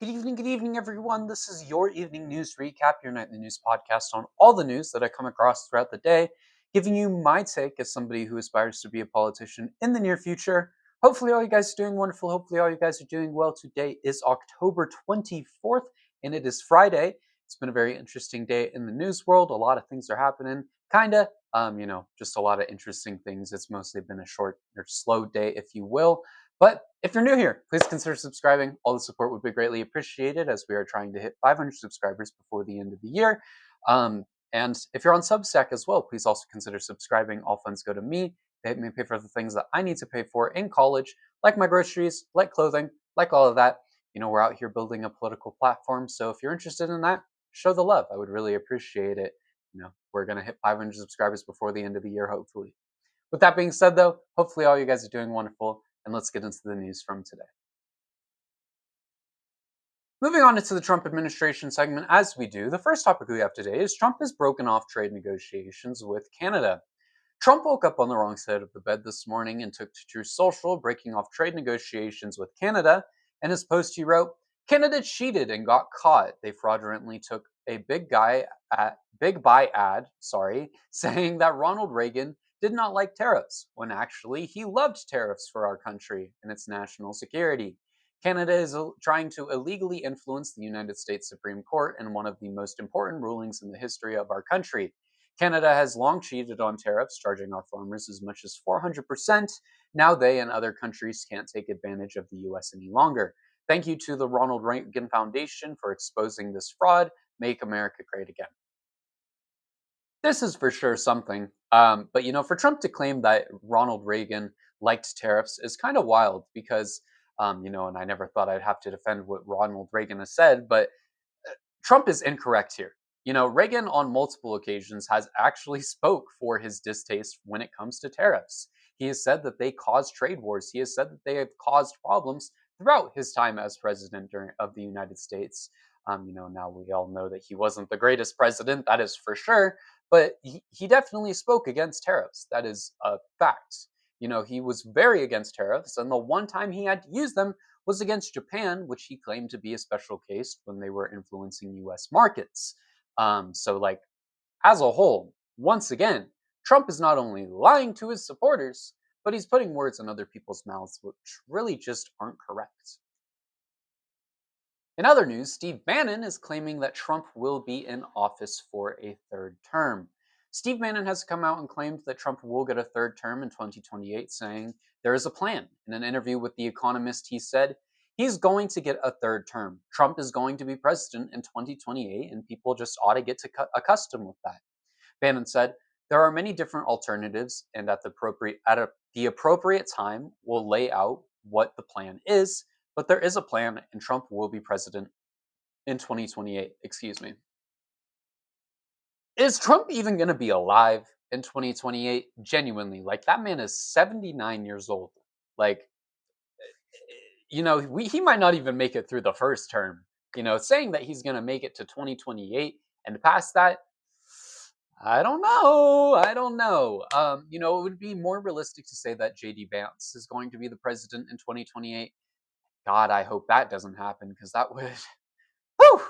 Good evening, everyone. This is your evening news recap, your nightly news podcast on all the news that I come across throughout the day, giving you my take as somebody who aspires to be a politician in the near future. Hopefully, all you guys are doing wonderful. Hopefully, all you guys are doing well. Today is October 24th, and it is Friday. It's been a very interesting day in the news world. A lot of things are happening, kinda. Just a lot of interesting things. It's mostly been a short or slow day, if you will. But if you're new here, please consider subscribing. All the support would be greatly appreciated as we are trying to hit 500 subscribers before the end of the year. And if you're on Substack as well, please also consider subscribing. All funds go to me. They help me pay for the things that I need to pay for in college, like my groceries, like clothing, like all of that. We're out here building a political platform. So if you're interested in that, show the love. I would really appreciate it. We're going to hit 500 subscribers before the end of the year, hopefully. With that being said, though, hopefully all you guys are doing wonderful, and let's get into the news from today. Moving on into the Trump administration segment, as we do, the first topic we have today is Trump has broken off trade negotiations with Canada. Trump woke up on the wrong side of the bed this morning and took to Truth Social, breaking off trade negotiations with Canada. In his post, he wrote, "Canada cheated and got caught. They fraudulently took a big buy ad, saying that Ronald Reagan did not like tariffs, when actually he loved tariffs for our country and its national security. Canada is trying to illegally influence the United States Supreme Court in one of the most important rulings in the history of our country. Canada has long cheated on tariffs, charging our farmers as much as 400%. Now they and other countries can't take advantage of the US any longer. Thank you to the Ronald Reagan Foundation for exposing this fraud. Make America great again." This is for sure something. But for Trump to claim that Ronald Reagan liked tariffs is kind of wild because, and I never thought I'd have to defend what Ronald Reagan has said, but Trump is incorrect here. Reagan on multiple occasions has actually spoke for his distaste when it comes to tariffs. He has said that they caused trade wars. He has said that they have caused problems throughout his time as president of the United States. Now we all know that he wasn't the greatest president, that is for sure, but he definitely spoke against tariffs. That is a fact. He was very against tariffs, and the one time he had to use them was against Japan, which he claimed to be a special case when they were influencing US markets. So, as a whole, once again, Trump is not only lying to his supporters, but he's putting words in other people's mouths which really just aren't correct. In other news, Steve Bannon is claiming that Trump will be in office for a third term. Steve Bannon has come out and claimed that Trump will get a third term in 2028, saying there is a plan. In an interview with The Economist, he said, he's going to get a third term. Trump is going to be president in 2028, and people just ought to get to accustomed with that. Bannon said, there are many different alternatives, and at the appropriate time, we'll lay out what the plan is, but there is a plan, and Trump will be president in 2028. Excuse me. Is Trump even going to be alive in 2028? Genuinely, that man is 79 years old. He might not even make it through the first term. Saying that he's going to make it to 2028 and past that, I don't know. It would be more realistic to say that JD Vance is going to be the president in 2028. God, I hope that doesn't happen because that would, whew,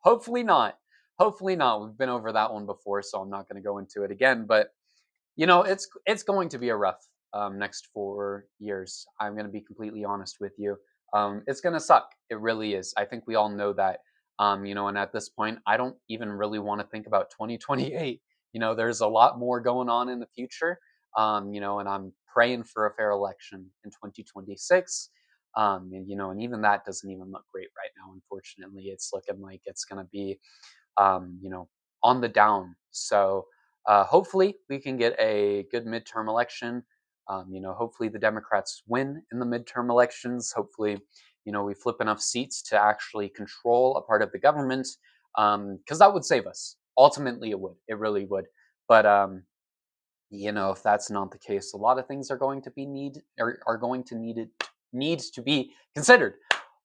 hopefully not. Hopefully not. We've been over that one before, so I'm not going to go into it again. But it's going to be a rough next 4 years. I'm going to be completely honest with you. It's going to suck. It really is. I think we all know that. And at this point, I don't even really want to think about 2028. There's a lot more going on in the future. And I'm praying for a fair election in 2026. And even that doesn't even look great right now. Unfortunately, it's looking like it's going to be, on the down. So hopefully we can get a good midterm election. Hopefully the Democrats win in the midterm elections. Hopefully, we flip enough seats to actually control a part of the government, because that would save us. Ultimately, it would. It really would. But if that's not the case, a lot of things are going to be need to be considered.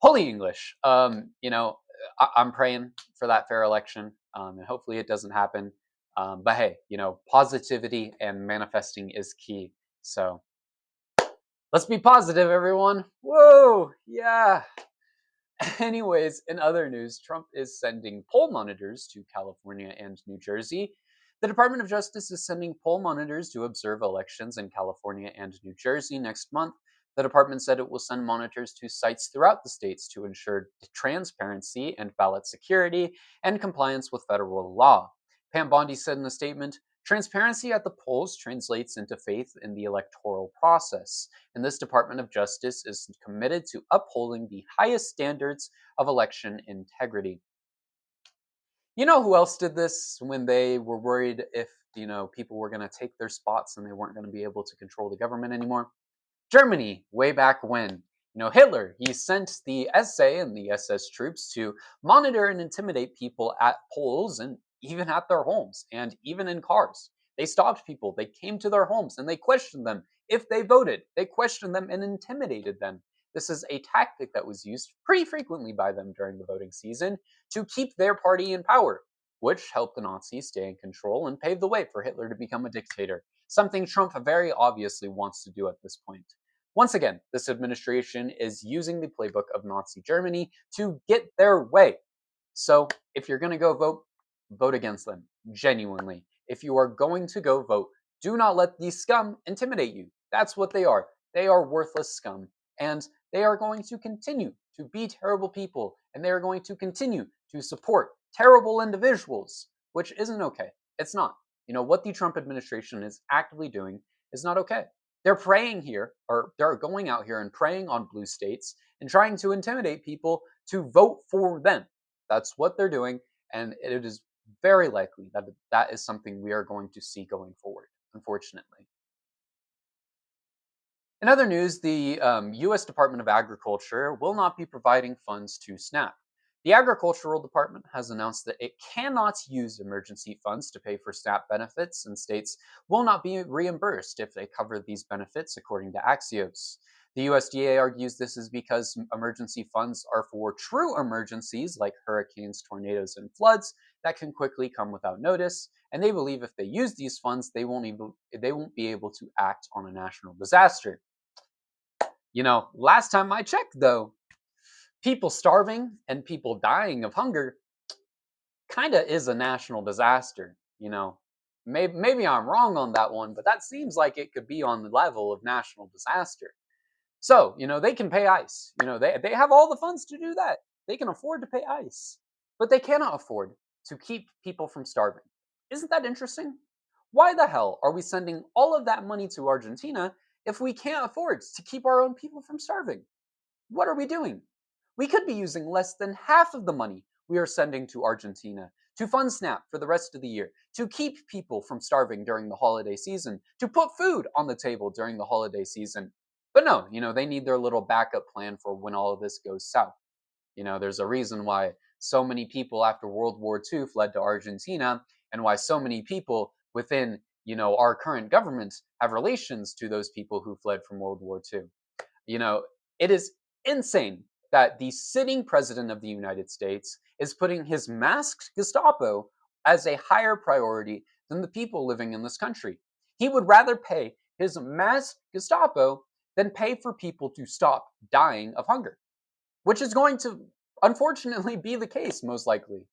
Holy English. I'm praying for that fair election, and hopefully it doesn't happen. But hey, positivity and manifesting is key. So let's be positive, everyone. Whoa, yeah. Anyways, in other news, Trump is sending poll monitors to California and New Jersey. The Department of Justice is sending poll monitors to observe elections in California and New Jersey next month. The department said it will send monitors to sites throughout the states to ensure transparency and ballot security and compliance with federal law. Pam Bondi said in a statement, transparency at the polls translates into faith in the electoral process, and this Department of Justice is committed to upholding the highest standards of election integrity. You know who else did this when they were worried if, people were going to take their spots and they weren't going to be able to control the government anymore? Germany, way back when. Hitler, he sent the SA and the SS troops to monitor and intimidate people at polls and even at their homes and even in cars. They stopped people, they came to their homes and they questioned them if they voted. They questioned them and intimidated them. This is a tactic that was used pretty frequently by them during the voting season to keep their party in power, which helped the Nazis stay in control and paved the way for Hitler to become a dictator, something Trump very obviously wants to do at this point. Once again, this administration is using the playbook of Nazi Germany to get their way. So if you're going to go vote, vote against them, genuinely. If you are going to go vote, do not let these scum intimidate you. That's what they are. They are worthless scum. And they are going to continue to be terrible people. And they are going to continue to support terrible individuals, which isn't okay. It's not. What the Trump administration is actively doing is not okay. They're praying here, or they're going out here and preying on blue states and trying to intimidate people to vote for them. That's what they're doing, and it is very likely that that is something we are going to see going forward, unfortunately. In other news, the U.S. Department of Agriculture will not be providing funds to SNAP. The Agricultural Department has announced that it cannot use emergency funds to pay for SNAP benefits, and states will not be reimbursed if they cover these benefits, according to Axios. The USDA argues this is because emergency funds are for true emergencies like hurricanes, tornadoes, and floods that can quickly come without notice, and they believe if they use these funds, they won't be able to act on a national disaster. Last time I checked, though, people starving and people dying of hunger kind of is a national disaster. Maybe I'm wrong on that one, but that seems like it could be on the level of national disaster. So, they can pay ICE. They have all the funds to do that. They can afford to pay ICE, but they cannot afford to keep people from starving. Isn't that interesting? Why the hell are we sending all of that money to Argentina if we can't afford to keep our own people from starving? What are we doing? We could be using less than half of the money we are sending to Argentina to fund SNAP for the rest of the year, to keep people from starving during the holiday season, to put food on the table during the holiday season. But no, they need their little backup plan for when all of this goes south. There's a reason why so many people after World War II fled to Argentina, and why so many people within, our current government have relations to those people who fled from World War II. It is insane that the sitting president of the United States is putting his masked Gestapo as a higher priority than the people living in this country. He would rather pay his masked Gestapo than pay for people to stop dying of hunger, which is going to unfortunately be the case, most likely.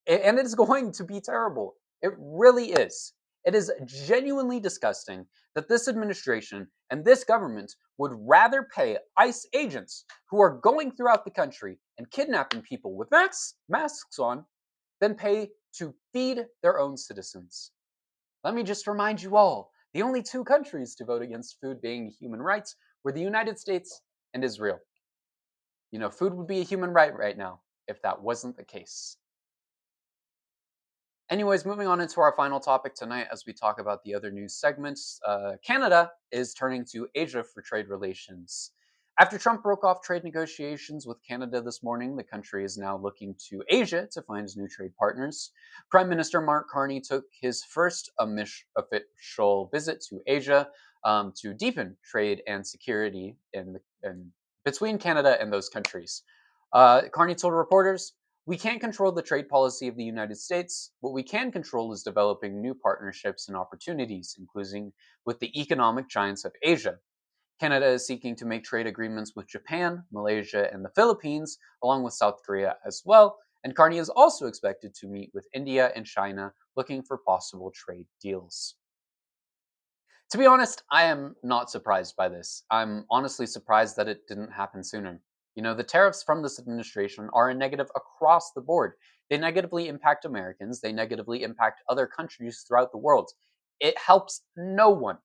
And it is going to be terrible. It really is. It is genuinely disgusting that this administration and this government would rather pay ICE agents who are going throughout the country and kidnapping people with masks on than pay to feed their own citizens. Let me just remind you all, the only two countries to vote against food being human rights were the United States and Israel. Food would be a human right now if that wasn't the case. Anyways, moving on into our final topic tonight as we talk about the other news segments. Canada is turning to Asia for trade relations. After Trump broke off trade negotiations with Canada this morning, the country is now looking to Asia to find new trade partners. Prime Minister Mark Carney took his first official visit to Asia to deepen trade and security between Canada and those countries. Carney told reporters, "We can't control the trade policy of the United States. What we can control is developing new partnerships and opportunities, including with the economic giants of Asia." Canada is seeking to make trade agreements with Japan, Malaysia, and the Philippines, along with South Korea as well. And Carney is also expected to meet with India and China, looking for possible trade deals. To be honest, I am not surprised by this. I'm honestly surprised that it didn't happen sooner. The tariffs from this administration are a negative across the board. They negatively impact Americans, they negatively impact other countries throughout the world. It helps no one.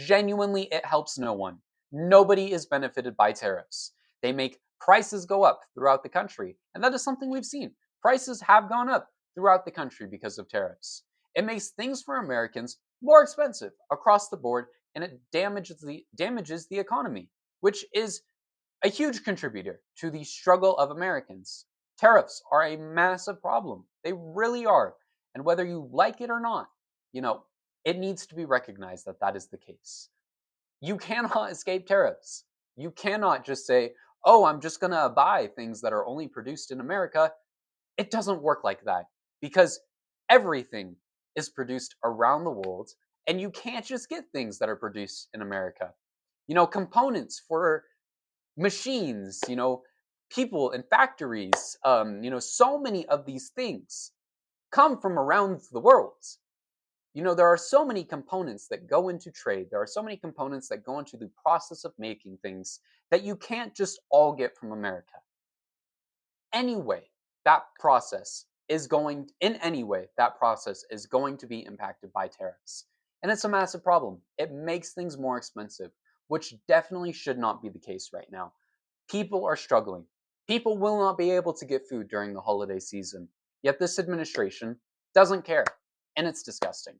Genuinely, it helps no one. Nobody is benefited by tariffs. They make prices go up throughout the country, and that is something we've seen. Prices have gone up throughout the country because of tariffs. It makes things for Americans more expensive across the board, and it damages the economy, which is a huge contributor to the struggle of Americans. Tariffs are a massive problem. They really are. And whether you like it or not, you know, it needs to be recognized that that is the case. You cannot escape tariffs. You cannot just say, oh, I'm just going to buy things that are only produced in America. It doesn't work like that because everything is produced around the world, and you can't just get things that are produced in America. Components for machines, people and factories, so many of these things come from around the world. There are so many components that go into trade. There are so many components that go into the process of making things that you can't just all get from America. Anyway, that process is going in any way that process is going to be impacted by tariffs. And it's a massive problem. It makes things more expensive, which definitely should not be the case right now. People are struggling. People will not be able to get food during the holiday season. Yet this administration doesn't care, and it's disgusting.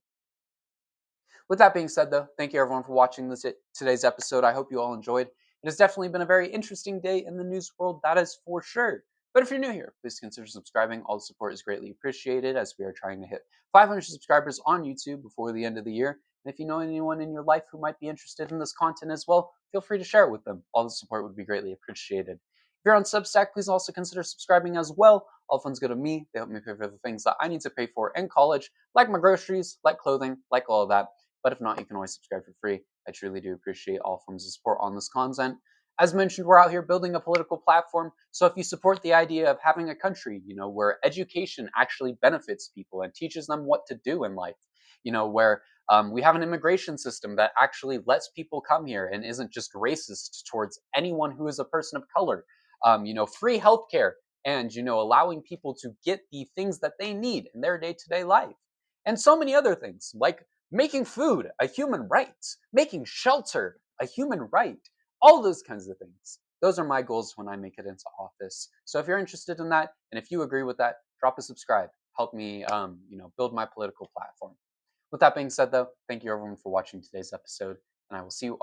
With that being said, though, thank you everyone for watching today's episode. I hope you all enjoyed. It has definitely been a very interesting day in the news world, that is for sure. But if you're new here, please consider subscribing. All the support is greatly appreciated as we are trying to hit 500 subscribers on YouTube before the end of the year. And if you know anyone in your life who might be interested in this content as well, feel free to share it with them. All the support would be greatly appreciated. If you're on Substack, please also consider subscribing as well. All funds go to me. They help me pay for the things that I need to pay for in college, like my groceries, like clothing, like all of that. But if not, you can always subscribe for free. I truly do appreciate all forms of support on this content. As mentioned, we're out here building a political platform. So if you support the idea of having a country, where education actually benefits people and teaches them what to do in life, where we have an immigration system that actually lets people come here and isn't just racist towards anyone who is a person of color, free healthcare, and allowing people to get the things that they need in their day-to-day life, and so many other things like making food a human right, making shelter a human right, all those kinds of things. Those are my goals when I make it into office. So if you're interested in that, and if you agree with that, drop a subscribe. Help me, build my political platform. With that being said, though, thank you everyone for watching today's episode, and I will see you